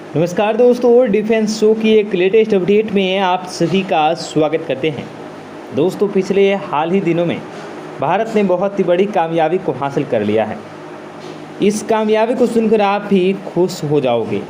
नमस्कार दोस्तों, defence show की एक लेटेस्ट अपडेट में आप सभी का स्वागत करते हैं। दोस्तों, पिछले हाल ही दिनों में भारत ने बहुत ही बड़ी कामयाबी को हासिल कर लिया है। इस कामयाबी को सुनकर आप भी खुश हो जाओगे।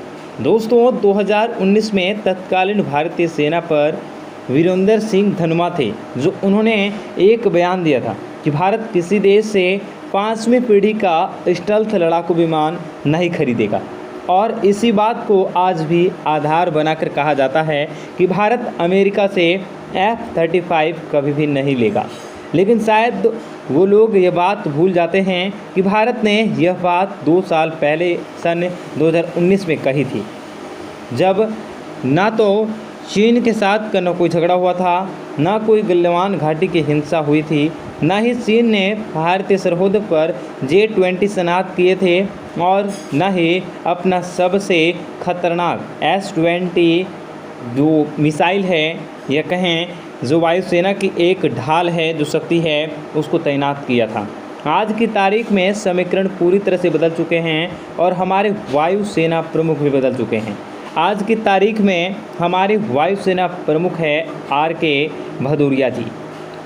दोस्तों, 2019 में तत्कालीन भारतीय सेना पर वीरेंद्र सिंह धनोआ थे, जो उन्होंने एक बयान दिया था कि भारत किसी देश से 5वीं पीढ़ी का स्टेल्थ लड़ाकू विमान नहीं खरीदेगा। और इसी बात को आज भी आधार बनाकर कहा जाता है कि भारत अमेरिका से F-35 कभी भी नहीं लेगा। लेकिन शायद वो लोग ये बात भूल जाते हैं कि भारत ने यह बात 2 साल पहले सन 2019 में कही थी, जब ना तो चीन के साथ का न कोई झगड़ा हुआ था, ना कोई गलवान घाटी की हिंसा हुई थी, ना ही चीन ने भारतीय सरहद पर J-20 तैनात किए थे, और न ही अपना सबसे खतरनाक S-20 जो मिसाइल है या कहें जो वायुसेना की एक ढाल है, जो शक्ति है, उसको तैनात किया था। आज की तारीख में समीकरण पूरी तरह से बदल चुके हैं और हमारे वायुसेना प्रमुख भी बदल चुके हैं। आज की तारीख में हमारे वायुसेना प्रमुख है RK भदौरिया जी।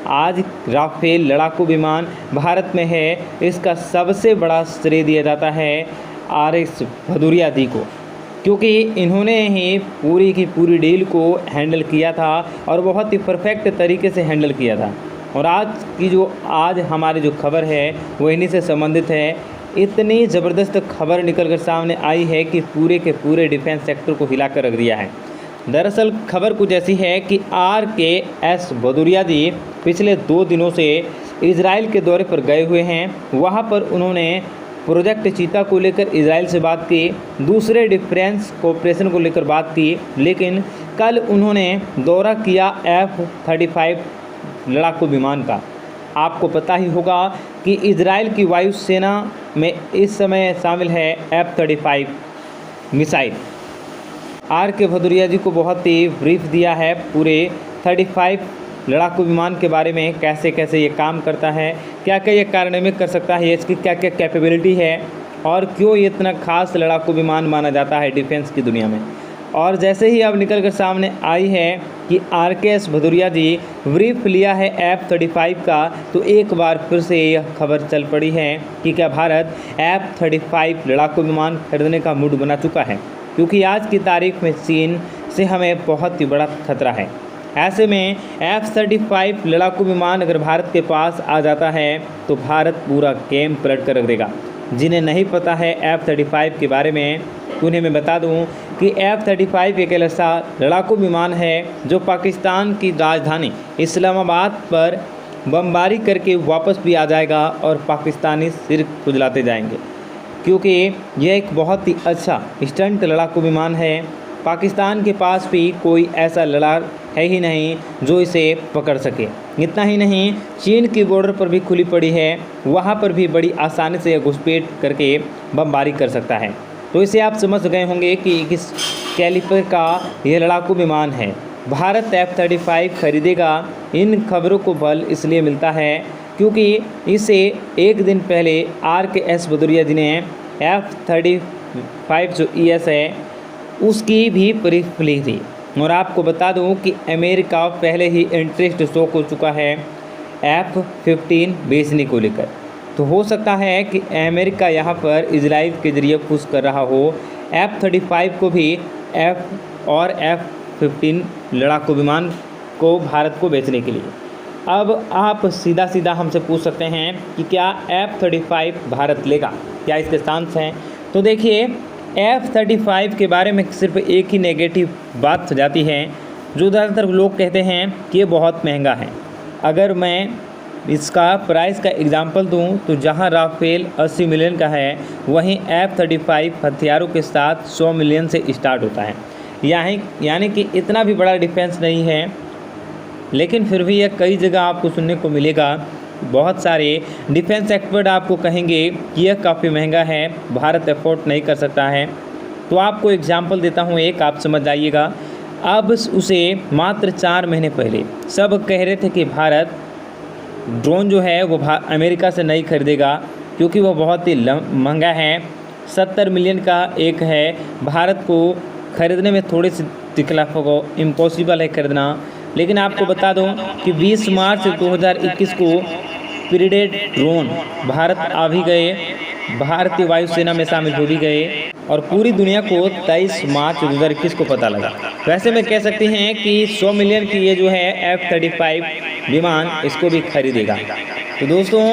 आज राफेल लड़ाकू विमान भारत में है, इसका सबसे बड़ा श्रेय दिया जाता है RS भदौरिया जी को, क्योंकि इन्होंने ही पूरी की पूरी डील को हैंडल किया था और बहुत ही परफेक्ट तरीके से हैंडल किया था। और आज हमारी जो खबर है वो इन्हीं से संबंधित है। इतनी ज़बरदस्त खबर निकल कर सामने आई है कि पूरे के पूरे डिफेंस सेक्टर को हिलाकर रख दिया है। दरअसल खबर कुछ ऐसी है कि RKS भदौरिया जी पिछले 2 दिनों से इजराइल के दौरे पर गए हुए हैं। वहां पर उन्होंने प्रोजेक्ट चीता को लेकर इजराइल से बात की, दूसरे डिफेंस कोऑपरेशन को लेकर बात की, लेकिन कल उन्होंने दौरा किया F-35 लड़ाकू विमान का। आपको पता ही होगा कि इजराइल की वायुसेना में इस समय शामिल है F-35 मिसाइल। RK भदौरिया जी को बहुत ही ब्रीफ दिया है पूरे 35 लड़ाकू विमान के बारे में, कैसे कैसे ये काम करता है, क्या क्या ये कार्यान्वित कर सकता है, इसकी क्या क्या कैपेबिलिटी है और क्यों ये इतना खास लड़ाकू विमान माना जाता है डिफेंस की दुनिया में। और जैसे ही अब निकल कर सामने आई है कि RKS भदौरिया जी ब्रीफ लिया है F-35 का, तो एक बार फिर से यह खबर चल पड़ी है कि क्या भारत F-35 लड़ाकू विमान खरीदने का मूड बना चुका है, क्योंकि आज की तारीख में चीन से हमें बहुत ही बड़ा खतरा है। ऐसे में F-35 लड़ाकू विमान अगर भारत के पास आ जाता है तो भारत पूरा गेम पलट कर रख देगा। जिन्हें नहीं पता है F-35 के बारे में, तो उन्हें मैं बता दूं कि F-35 एक ऐसा लड़ाकू विमान है जो पाकिस्तान की राजधानी इस्लामाबाद पर बमबारी करके वापस भी आ जाएगा और पाकिस्तानी सिर खुजलाते जाएंगे, क्योंकि यह एक बहुत ही अच्छा स्टंट लड़ाकू विमान है। पाकिस्तान के पास भी कोई ऐसा लड़ाक है ही नहीं जो इसे पकड़ सके। इतना ही नहीं, चीन की बॉर्डर पर भी खुली पड़ी है, वहाँ पर भी बड़ी आसानी से घुसपैठ करके बमबारी कर सकता है। तो इसे आप समझ गए होंगे कि किस कैलिपर का यह लड़ाकू विमान है। भारत F-35 खरीदेगा। इन खबरों को बल इसलिए मिलता है क्योंकि इसे एक दिन पहले RKS भदौरिया जी ने F-35 जो ES है उसकी भी ब्रीफ ली थी। और आपको बता दूं कि अमेरिका पहले ही इंटरेस्ट शो हो चुका है F-15 बेचने को लेकर। तो हो सकता है कि अमेरिका यहाँ पर इजराइल के ज़रिए पुश कर रहा हो F-35 को भी F-15 लड़ाकू विमान को भारत को बेचने के लिए। अब आप सीधा सीधा हमसे पूछ सकते हैं कि क्या F-35 भारत लेगा, क्या इसके चांस हैं। तो देखिए, F-35 के बारे में सिर्फ एक ही नेगेटिव बात हो जाती है, जो ज़्यादातर लोग कहते हैं कि ये बहुत महंगा है। अगर मैं इसका प्राइस का एग्जांपल दूं तो जहां राफेल 80 मिलियन का है, वहीं F-35 हथियारों के साथ 100 मिलियन से स्टार्ट होता है। यानी कि इतना भी बड़ा डिफेंस नहीं है, लेकिन फिर भी यह कई जगह आपको सुनने को मिलेगा। बहुत सारे डिफेंस एक्सपर्ट आपको कहेंगे कि यह काफ़ी महंगा है, भारत अफोर्ड नहीं कर सकता है। तो आपको एग्जांपल देता हूँ एक, आप समझ जाइएगा। अब उसे मात्र 4 महीने पहले सब कह रहे थे कि भारत ड्रोन जो है वो अमेरिका से नहीं खरीदेगा, क्योंकि वह बहुत ही महंगा है। 70 मिलियन का एक है, भारत को खरीदने में थोड़ी सी तकलीफ को इम्पॉसिबल है खरीदना, लेकिन आपको बता दूं कि 20 मार्च 2021 को पीरियड ड्रोन भारत आ भी गए, भारतीय वायुसेना में शामिल हो भी गए और पूरी दुनिया को 23 मार्च 2021 को पता लगा। वैसे में कह सकते हैं कि 100 मिलियन की ये जो है F-35 विमान इसको भी खरीदेगा। तो दोस्तों,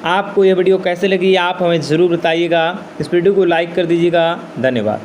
आपको ये वीडियो कैसे लगी आप हमें ज़रूर बताइएगा। इस वीडियो को लाइक कर दीजिएगा। धन्यवाद।